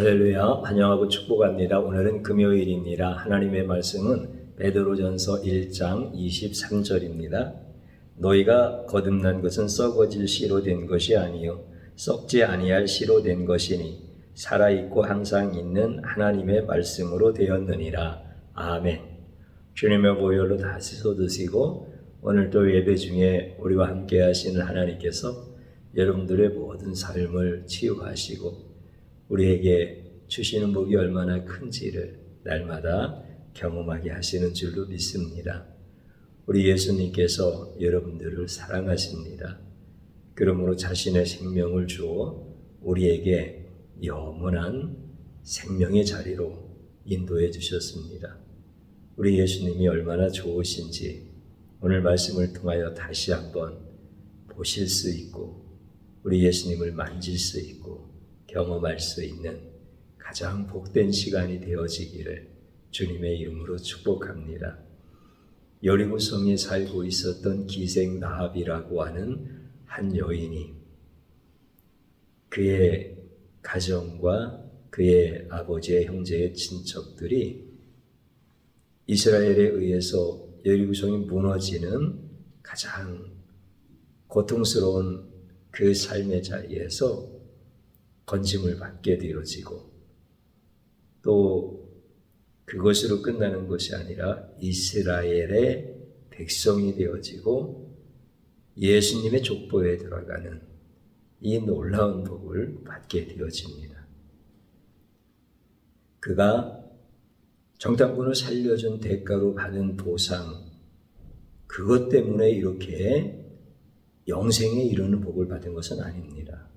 할렐루야, 환영하고 축복합니다. 오늘은 금요일입니다. 하나님의 말씀은 베드로전서 1장 23절입니다. 너희가 거듭난 것은 썩어질 씨로 된 것이 아니요 썩지 아니할 씨로 된 것이니 살아있고 항상 있는 하나님의 말씀으로 되었느니라. 아멘. 주님의 보혈로 다 씻어 드시고 오늘도 예배 중에 우리와 함께 하시는 하나님께서 여러분들의 모든 삶을 치유하시고 우리에게 주시는 복이 얼마나 큰지를 날마다 경험하게 하시는 줄로 믿습니다. 우리 예수님께서 여러분들을 사랑하십니다. 그러므로 자신의 생명을 주어 우리에게 영원한 생명의 자리로 인도해 주셨습니다. 우리 예수님이 얼마나 좋으신지 오늘 말씀을 통하여 다시 한번 보실 수 있고 우리 예수님을 만질 수 있고 경험할 수 있는 가장 복된 시간이 되어지기를 주님의 이름으로 축복합니다. 여리고성에 살고 있었던 기생 라합이라고 하는 한 여인이 그의 가정과 그의 아버지의 형제의 친척들이 이스라엘에 의해서 여리고성이 무너지는 가장 고통스러운 그 삶의 자리에서 건짐을 받게 되어지고 또 그것으로 끝나는 것이 아니라 이스라엘의 백성이 되어지고 예수님의 족보에 들어가는 이 놀라운 복을 받게 되어집니다. 그가 정탐꾼을 살려준 대가로 받은 보상 그것 때문에 이렇게 영생에 이르는 복을 받은 것은 아닙니다.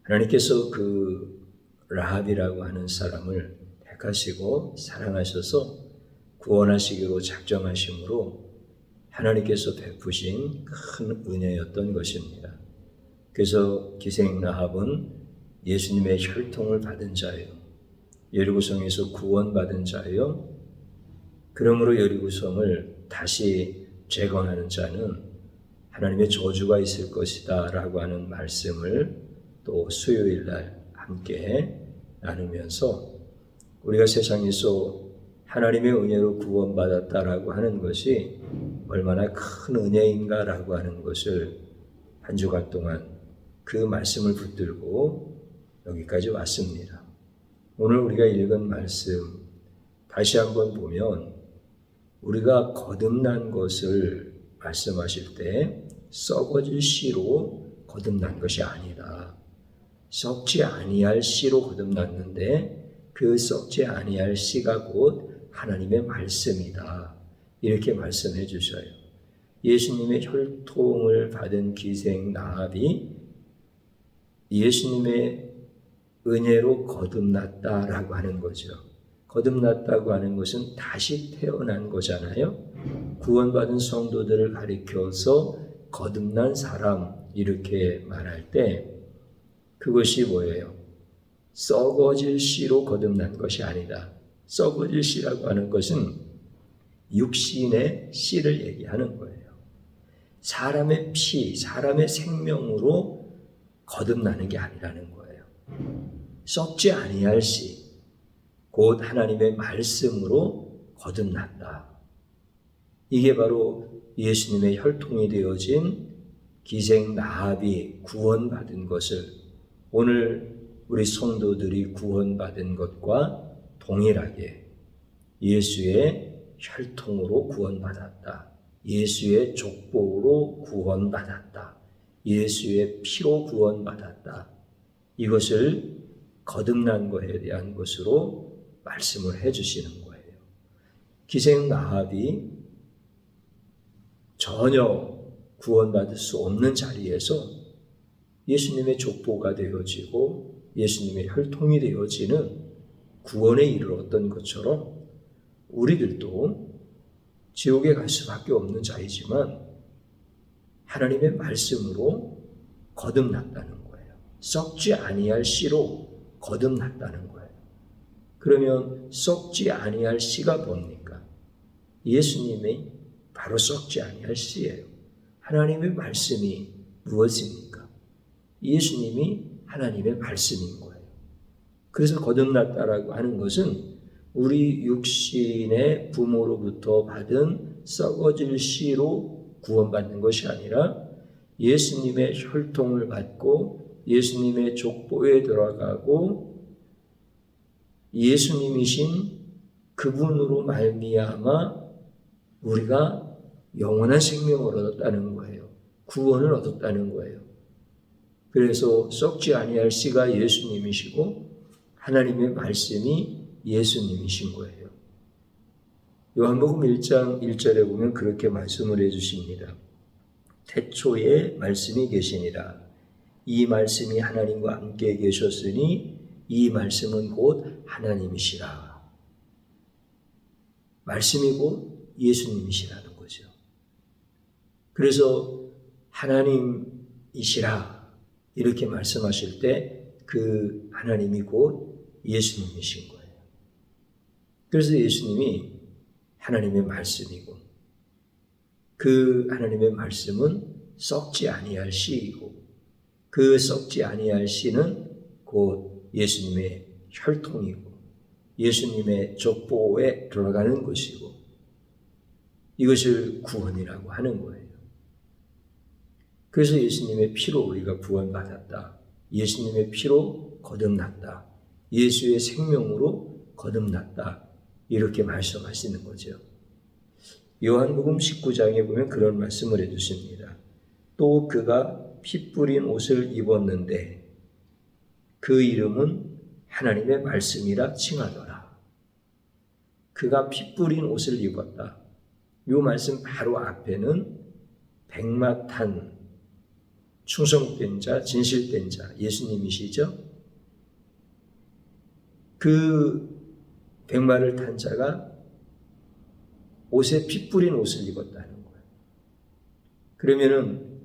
하나님께서 그 라합이라고 하는 사람을 택하시고 사랑하셔서 구원하시기로 작정하심으로 하나님께서 베푸신 큰 은혜였던 것입니다. 그래서 기생 라합은 예수님의 혈통을 받은 자예요. 여리고성에서 구원받은 자예요. 그러므로 여리고성을 다시 재건하는 자는 하나님의 저주가 있을 것이다 라고 하는 말씀을 또 수요일 날 함께 나누면서 우리가 세상에서 하나님의 은혜로 구원받았다라고 하는 것이 얼마나 큰 은혜인가라고 하는 것을 한 주간 동안 그 말씀을 붙들고 여기까지 왔습니다. 오늘 우리가 읽은 말씀 다시 한번 보면 우리가 거듭난 것을 말씀하실 때 썩어질 씨로 거듭난 것이 아니다. 썩지 아니할 씨로 거듭났는데 그 썩지 아니할 씨가 곧 하나님의 말씀이다. 이렇게 말씀해 주셔요. 예수님의 혈통을 받은 기생 라합이 예수님의 은혜로 거듭났다라고 하는 거죠. 거듭났다고 하는 것은 다시 태어난 거잖아요. 구원받은 성도들을 가리켜서 거듭난 사람 이렇게 말할 때 그것이 뭐예요? 썩어질 씨로 거듭난 것이 아니다. 썩어질 씨라고 하는 것은 육신의 씨를 얘기하는 거예요. 사람의 피, 사람의 생명으로 거듭나는 게 아니라는 거예요. 썩지 아니할 씨, 곧 하나님의 말씀으로 거듭났다. 이게 바로 예수님의 혈통이 되어진 기생 라합이 구원받은 것을 오늘 우리 성도들이 구원받은 것과 동일하게 예수의 혈통으로 구원받았다. 예수의 족보로 구원받았다. 예수의 피로 구원받았다. 이것을 거듭난 것에 대한 것으로 말씀을 해주시는 거예요. 기생 라합이 전혀 구원받을 수 없는 자리에서 예수님의 족보가 되어지고 예수님의 혈통이 되어지는 구원에 이르렀던 것처럼 우리들도 지옥에 갈 수밖에 없는 자이지만 하나님의 말씀으로 거듭났다는 거예요. 썩지 아니할 씨로 거듭났다는 거예요. 그러면 썩지 아니할 씨가 뭡니까? 예수님이 바로 썩지 아니할 씨예요. 하나님의 말씀이 무엇입니까? 예수님이 하나님의 말씀인 거예요. 그래서 거듭났다라고 하는 것은 우리 육신의 부모로부터 받은 썩어질 씨로 구원받는 것이 아니라 예수님의 혈통을 받고 예수님의 족보에 들어가고 예수님이신 그분으로 말미암아 우리가 영원한 생명을 얻었다는 거예요. 구원을 얻었다는 거예요. 그래서 썩지 아니할 씨가 예수님이시고 하나님의 말씀이 예수님이신 거예요. 요한복음 1장 1절에 보면 그렇게 말씀을 해주십니다. 태초에 말씀이 계시니라. 이 말씀이 하나님과 함께 계셨으니 이 말씀은 곧 하나님이시라. 말씀이 곧 예수님이시라는 거죠. 그래서 하나님이시라 이렇게 말씀하실 때 그 하나님이 곧 예수님이신 거예요. 그래서 예수님이 하나님의 말씀이고 그 하나님의 말씀은 썩지 아니할 씨이고 그 썩지 아니할 씨는 곧 예수님의 혈통이고 예수님의 족보에 들어가는 것이고 이것을 구원이라고 하는 거예요. 그래서 예수님의 피로 우리가 구원받았다. 예수님의 피로 거듭났다. 예수의 생명으로 거듭났다. 이렇게 말씀하시는 거죠. 요한복음 19장에 보면 그런 말씀을 해주십니다. 또 그가 피 뿌린 옷을 입었는데 그 이름은 하나님의 말씀이라 칭하더라. 그가 피 뿌린 옷을 입었다. 이 말씀 바로 앞에는 백마탄 충성된 자, 진실된 자, 예수님이시죠? 그 백마를 탄 자가 옷에 피 뿌린 옷을 입었다는 거예요. 그러면은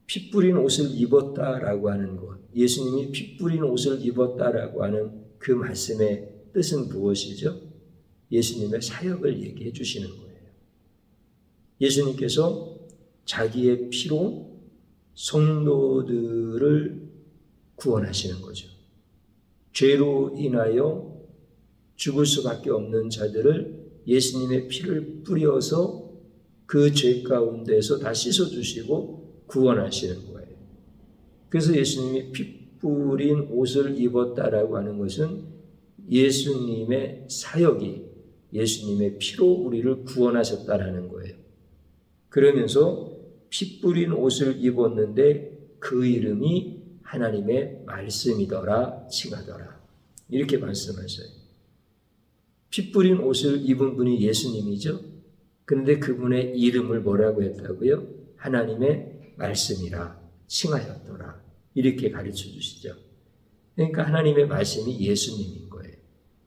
피 뿌린 옷을 입었다라고 하는 것, 예수님이 피 뿌린 옷을 입었다라고 하는 그 말씀의 뜻은 무엇이죠? 예수님의 사역을 얘기해 주시는 거예요. 예수님께서 자기의 피로 성도들을 구원하시는 거죠. 죄로 인하여 죽을 수밖에 없는 자들을 예수님의 피를 뿌려서 그 죄 가운데서 다 씻어주시고 구원하시는 거예요. 그래서 예수님이 피 뿌린 옷을 입었다라고 하는 것은 예수님의 사역이 예수님의 피로 우리를 구원하셨다라는 거예요. 그러면서 피 뿌린 옷을 입었는데 그 이름이 하나님의 말씀이더라 칭하더라. 이렇게 말씀하셔요. 피 뿌린 옷을 입은 분이 예수님이죠. 그런데 그분의 이름을 뭐라고 했다고요? 하나님의 말씀이라 칭하였더라. 이렇게 가르쳐 주시죠. 그러니까 하나님의 말씀이 예수님인 거예요.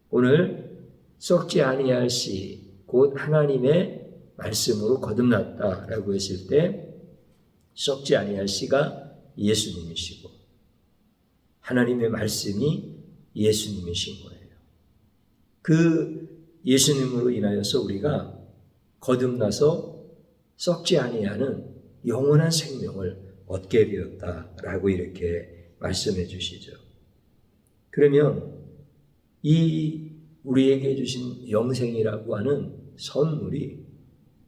오늘 썩지 아니할 씨, 곧 하나님의 말씀으로 거듭났다라고 했을 때 썩지 아니할 씨가 예수님이시고 하나님의 말씀이 예수님이신 거예요. 그 예수님으로 인하여서 우리가 거듭나서 썩지 아니하는 영원한 생명을 얻게 되었다라고 이렇게 말씀해 주시죠. 그러면 이 우리에게 주신 영생이라고 하는 선물이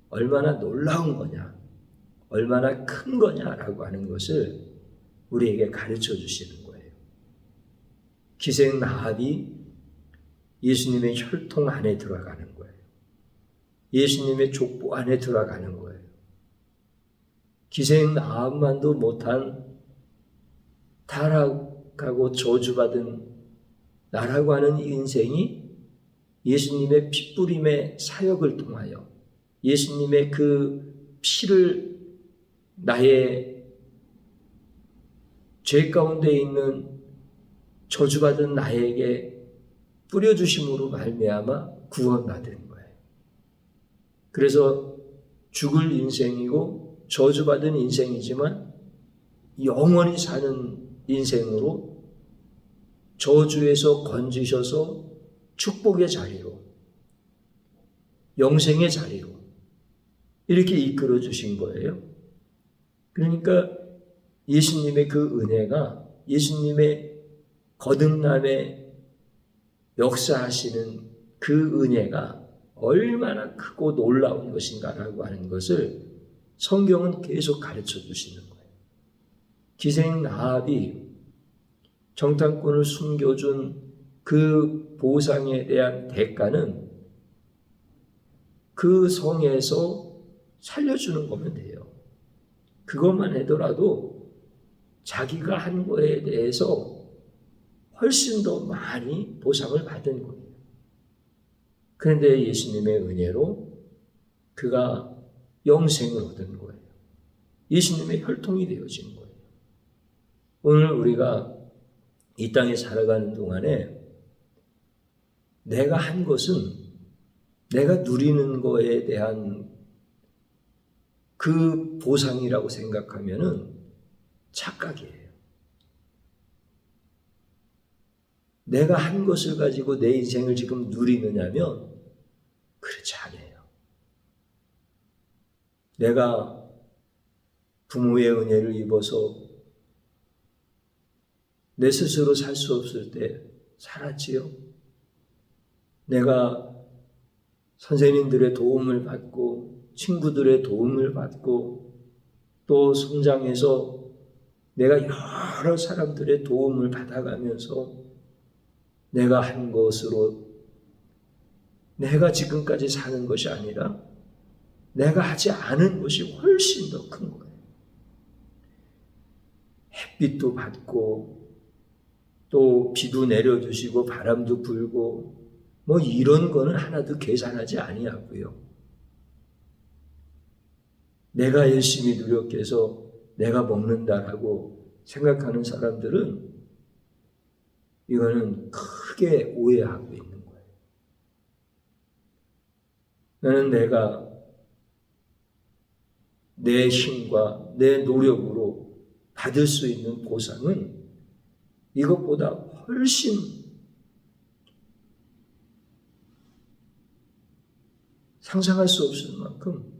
얼마나 놀라운 거냐, 얼마나 큰 거냐라고 하는 것을 우리에게 가르쳐 주시는 거예요. 기생 라합이 예수님의 혈통 안에 들어가는 거예요. 예수님의 족보 안에 들어가는 거예요. 기생 라합만도 못한 타락하고 저주받은 나라고 하는 인생이 예수님의 피뿌림의 사역을 통하여 예수님의 그 피를 나의 죄 가운데 있는 저주받은 나에게 뿌려주심으로 말미암아 구원받은 거예요. 그래서 죽을 인생이고 저주받은 인생이지만 영원히 사는 인생으로 저주에서 건지셔서 축복의 자리로 영생의 자리로 이렇게 이끌어 주신 거예요. 그러니까 예수님의 그 은혜가 예수님의 거듭남의 역사하시는 그 은혜가 얼마나 크고 놀라운 것인가라고 하는 것을 성경은 계속 가르쳐 주시는 거예요. 기생 라합이 정탐꾼을 숨겨준 그 보상에 대한 대가는 그 성에서 살려주는 거면 돼요. 그것만 하더라도 자기가 한 거에 대해서 훨씬 더 많이 보상을 받은 거예요. 그런데 예수님의 은혜로 그가 영생을 얻은 거예요. 예수님의 혈통이 되어진 거예요. 오늘 우리가 이 땅에 살아가는 동안에 내가 한 것은 내가 누리는 거에 대한 그 보상이라고 생각하면은 착각이에요. 내가 한 것을 가지고 내 인생을 지금 누리느냐면 그렇지 않아요. 내가 부모의 은혜를 입어서 내 스스로 살 수 없을 때 살았지요. 내가 선생님들의 도움을 받고 친구들의 도움을 받고 또 성장해서 내가 여러 사람들의 도움을 받아가면서 내가 한 것으로 내가 지금까지 사는 것이 아니라 내가 하지 않은 것이 훨씬 더 큰 거예요. 햇빛도 받고 또 비도 내려주시고 바람도 불고 뭐 이런 거는 하나도 계산하지 아니하고요. 내가 열심히 노력해서 내가 먹는다라고 생각하는 사람들은 이거는 크게 오해하고 있는 거예요. 나는 내가 내 힘과 내 노력으로 받을 수 있는 보상은 이것보다 훨씬 상상할 수 없을 만큼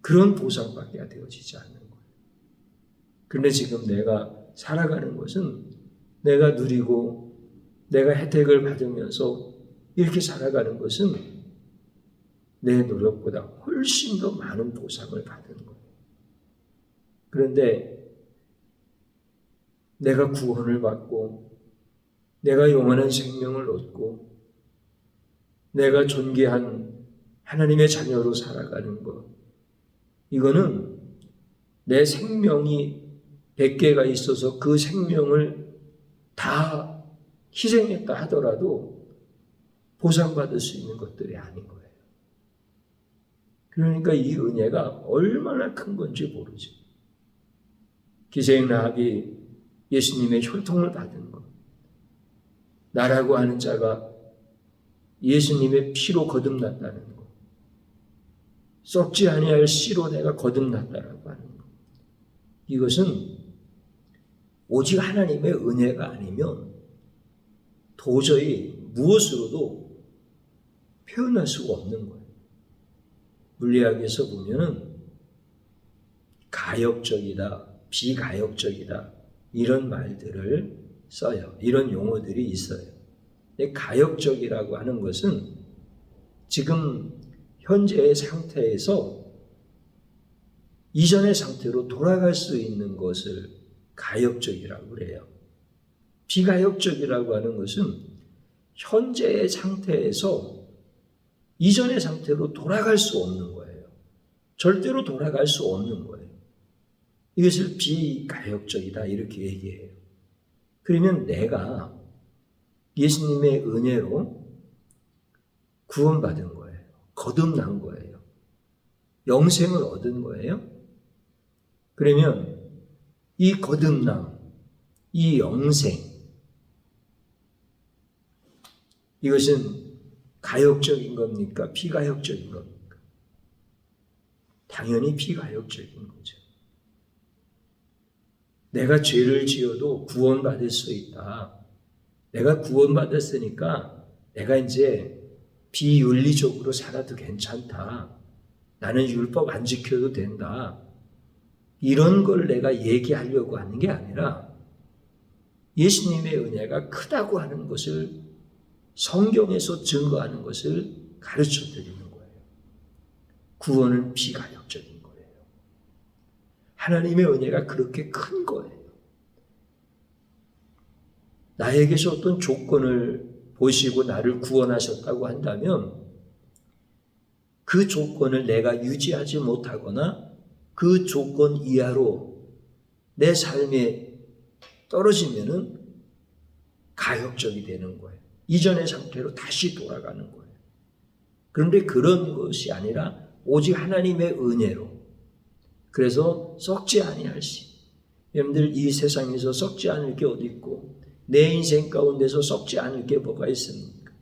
그런 보상밖에 되어지지 않는 거예요. 그런데 지금 내가 살아가는 것은 내가 누리고 내가 혜택을 받으면서 이렇게 살아가는 것은 내 노력보다 훨씬 더 많은 보상을 받은 거예요. 그런데 내가 구원을 받고 내가 영원한 생명을 얻고 내가 존귀한 하나님의 자녀로 살아가는 것, 이거는 내 생명이 100개가 있어서 그 생명을 다 희생했다 하더라도 보상받을 수 있는 것들이 아닌 거예요. 그러니까 이 은혜가 얼마나 큰 건지 모르죠. 기생 라합이 예수님의 혈통을 받은 것, 나라고 하는 자가 예수님의 피로 거듭났다는 것, 썩지 아니할 씨로 내가 거듭났다라고 하는 것, 이것은 오직 하나님의 은혜가 아니면 도저히 무엇으로도 표현할 수가 없는 거예요. 물리학에서 보면은 가역적이다, 비가역적이다 이런 말들을 써요. 이런 용어들이 있어요. 가역적이라고 하는 것은 지금 현재의 상태에서 이전의 상태로 돌아갈 수 있는 것을 가역적이라고 그래요. 비가역적이라고 하는 것은 현재의 상태에서 이전의 상태로 돌아갈 수 없는 거예요. 절대로 돌아갈 수 없는 거예요. 이것을 비가역적이다 이렇게 얘기해요. 그러면 내가 예수님의 은혜로 구원받은 거예요. 거듭난 거예요. 영생을 얻은 거예요. 그러면 이 거듭남, 이 영생, 이것은 가역적인 겁니까? 비가역적인 겁니까? 당연히 비가역적인 거죠. 내가 죄를 지어도 구원받을 수 있다. 내가 구원받았으니까 내가 이제 비윤리적으로 살아도 괜찮다. 나는 율법 안 지켜도 된다. 이런 걸 내가 얘기하려고 하는 게 아니라 예수님의 은혜가 크다고 하는 것을 성경에서 증거하는 것을 가르쳐 드리는 거예요. 구원은 비가역적인 거예요. 하나님의 은혜가 그렇게 큰 거예요. 나에게서 어떤 조건을 보시고 나를 구원하셨다고 한다면 그 조건을 내가 유지하지 못하거나 그 조건 이하로 내 삶에 떨어지면은 가역적이 되는 거예요. 이전의 상태로 다시 돌아가는 거예요. 그런데 그런 것이 아니라 오직 하나님의 은혜로, 그래서 썩지 아니할 시. 여러분들 이 세상에서 썩지 않을 게 어디 있고 내 인생 가운데서 썩지 않을 게 뭐가 있습니까?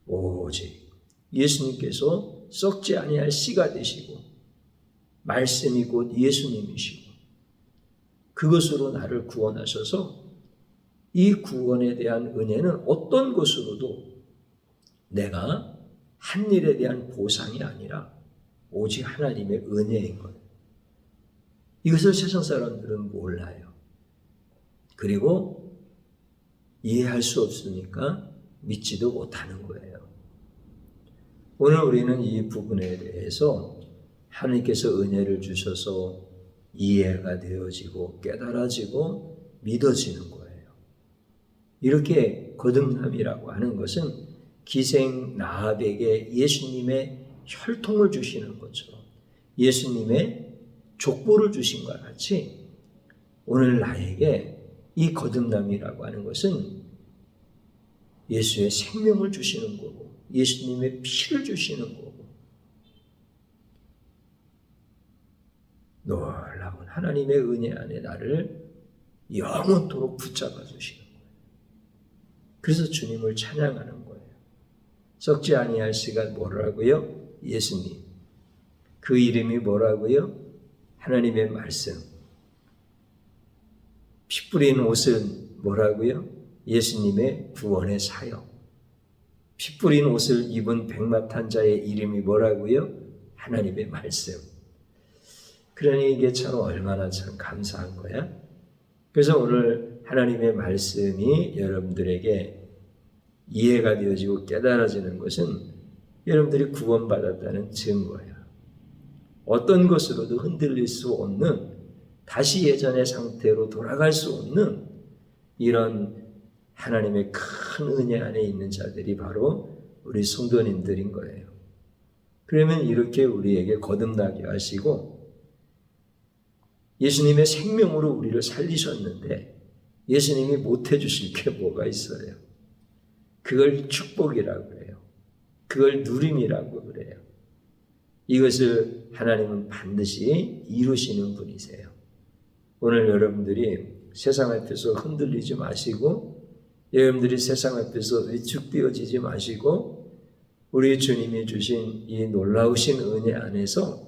오직 예수님께서 썩지 아니할 씨가 되시고 말씀이 곧 예수님이시고 그것으로 나를 구원하셔서 이 구원에 대한 은혜는 어떤 것으로도 내가 한 일에 대한 보상이 아니라 오직 하나님의 은혜인 거예요. 이것을 세상 사람들은 몰라요. 그리고 이해할 수 없으니까 믿지도 못하는 거예요. 오늘 우리는 이 부분에 대해서 하나님께서 은혜를 주셔서 이해가 되어지고 깨달아지고 믿어지는 거예요. 이렇게 거듭남이라고 하는 것은 기생 라합에게 예수님의 혈통을 주시는 것처럼 예수님의 족보를 주신 것 같이 오늘 나에게 이 거듭남이라고 하는 것은 예수의 생명을 주시는 거고 예수님의 피를 주시는 거고 놀라운 하나님의 은혜 안에 나를 영원토록 붙잡아 주시는 거예요. 그래서 주님을 찬양하는 거예요. 썩지 아니할 씨가 뭐라고요? 예수님. 그 이름이 뭐라고요? 하나님의 말씀. 피 뿌린 옷은 뭐라고요? 예수님의 구원의 사역. 피 뿌린 옷을 입은 백마탄 자의 이름이 뭐라고요? 하나님의 말씀. 그러니 이게 참 얼마나 참 감사한 거야. 그래서 오늘 하나님의 말씀이 여러분들에게 이해가 되어지고 깨달아지는 것은 여러분들이 구원받았다는 증거야. 어떤 것으로도 흔들릴 수 없는, 다시 예전의 상태로 돌아갈 수 없는 이런 하나님의 큰 은혜 안에 있는 자들이 바로 우리 성도님들인 거예요. 그러면 이렇게 우리에게 거듭나게 하시고 예수님의 생명으로 우리를 살리셨는데 예수님이 못 해주실 게 뭐가 있어요? 그걸 축복이라고 해요. 그걸 누림이라고 그래요. 이것을 하나님은 반드시 이루시는 분이세요. 오늘 여러분들이 세상 앞에서 흔들리지 마시고 여러분들이 세상 앞에서 위축되어지지 마시고 우리 주님이 주신 이 놀라우신 은혜 안에서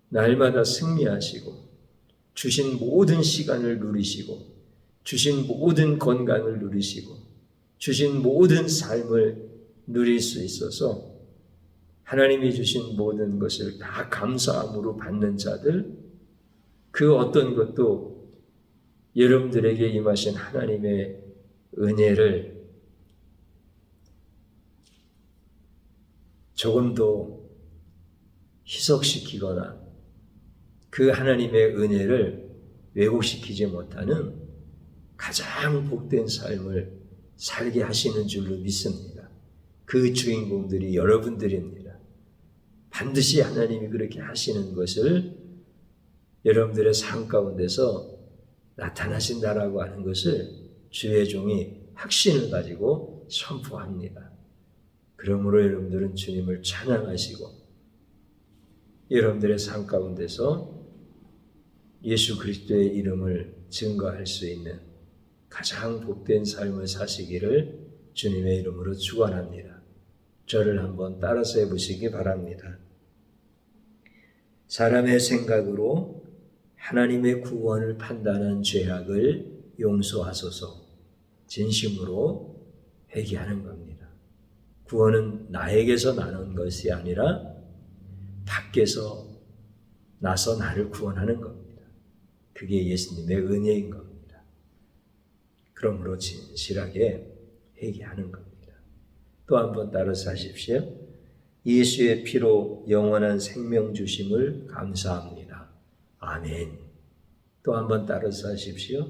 날마다 승리하시고 주신 모든 시간을 누리시고 주신 모든 건강을 누리시고 주신 모든 삶을 누릴 수 있어서 하나님이 주신 모든 것을 다 감사함으로 받는 자들, 그 어떤 것도 여러분들에게 임하신 하나님의 은혜를 조금도 희석시키거나 그 하나님의 은혜를 왜곡시키지 못하는 가장 복된 삶을 살게 하시는 줄로 믿습니다. 그 주인공들이 여러분들입니다. 반드시 하나님이 그렇게 하시는 것을 여러분들의 삶 가운데서 나타나신다라고 하는 것을 주의 종이 확신을 가지고 선포합니다. 그러므로 여러분들은 주님을 찬양하시고 여러분들의 삶 가운데서 예수 그리스도의 이름을 증거할 수 있는 가장 복된 삶을 사시기를 주님의 이름으로 축원합니다. 저를 한번 따라서 해보시기 바랍니다. 사람의 생각으로 하나님의 구원을 판단한 죄악을 용서하소서. 진심으로 회개하는 겁니다. 구원은 나에게서 나는 것이 아니라 밖에서 나서 나를 구원하는 겁니다. 그게 예수님의 은혜인 겁니다. 그러므로 진실하게 회개하는 겁니다. 또 한 번 따라서 하십시오. 예수의 피로 영원한 생명 주심을 감사합니다. 아멘. 또 한 번 따라서 하십시오.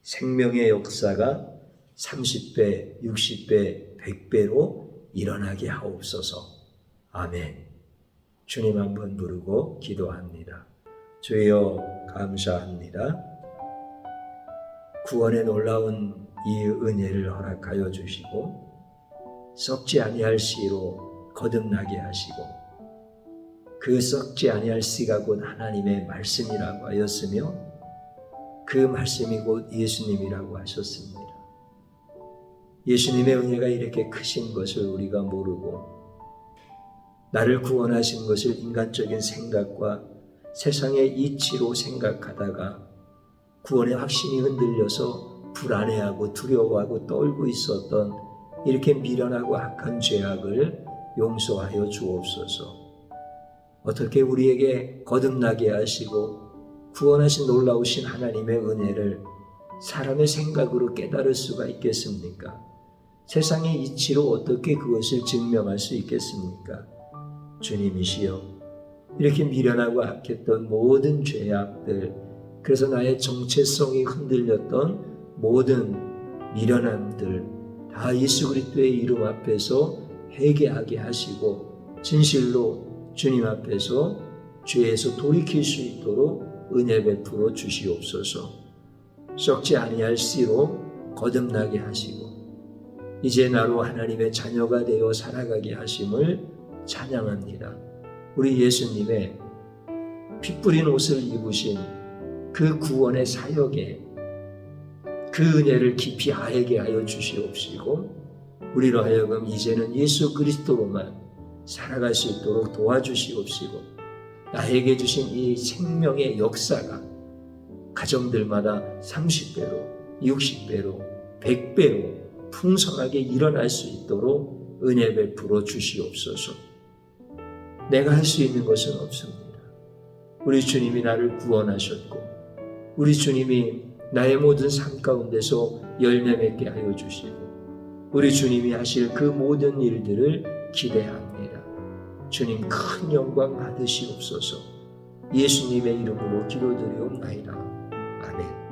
생명의 역사가 30배, 60배, 100배로 일어나게 하옵소서. 아멘. 주님 한번 부르고 기도합니다. 주여 감사합니다. 구원의 놀라운 이 은혜를 허락하여 주시고 썩지 아니할 씨로 거듭나게 하시고 그 썩지 아니할 씨가 곧 하나님의 말씀이라고 하였으며 그 말씀이 곧 예수님이라고 하셨습니다. 예수님의 은혜가 이렇게 크신 것을 우리가 모르고 나를 구원하신 것을 인간적인 생각과 세상의 이치로 생각하다가 구원의 확신이 흔들려서 불안해하고 두려워하고 떨고 있었던 이렇게 미련하고 악한 죄악을 용서하여 주옵소서. 어떻게 우리에게 거듭나게 하시고 구원하신 놀라우신 하나님의 은혜를 사람의 생각으로 깨달을 수가 있겠습니까? 세상의 이치로 어떻게 그것을 증명할 수 있겠습니까? 주님이시여, 이렇게 미련하고 악했던 모든 죄악들, 그래서 나의 정체성이 흔들렸던 모든 미련함들 다 예수 그리스도의 이름 앞에서 회개하게 하시고 진실로 주님 앞에서 죄에서 돌이킬 수 있도록 은혜 베풀어 주시옵소서. 썩지 아니할 씨로 거듭나게 하시고 이제 나로 하나님의 자녀가 되어 살아가게 하심을 찬양합니다. 우리 예수님의 피 뿌린 옷을 입으신 그 구원의 사역에 그 은혜를 깊이 알게 하여 주시옵시고 우리로 하여금 이제는 예수 그리스도로만 살아갈 수 있도록 도와주시옵시고 나에게 주신 이 생명의 역사가 가정들마다 30배로 60배로 100배로 풍성하게 일어날 수 있도록 은혜 베풀어 주시옵소서. 내가 할 수 있는 것은 없습니다. 우리 주님이 나를 구원하셨고 우리 주님이 나의 모든 삶 가운데서 열매 맺게 하여 주시고 우리 주님이 하실 그 모든 일들을 기대합니다. 주님 큰 영광 받으시옵소서. 예수님의 이름으로 기도드리옵나이다. 아멘.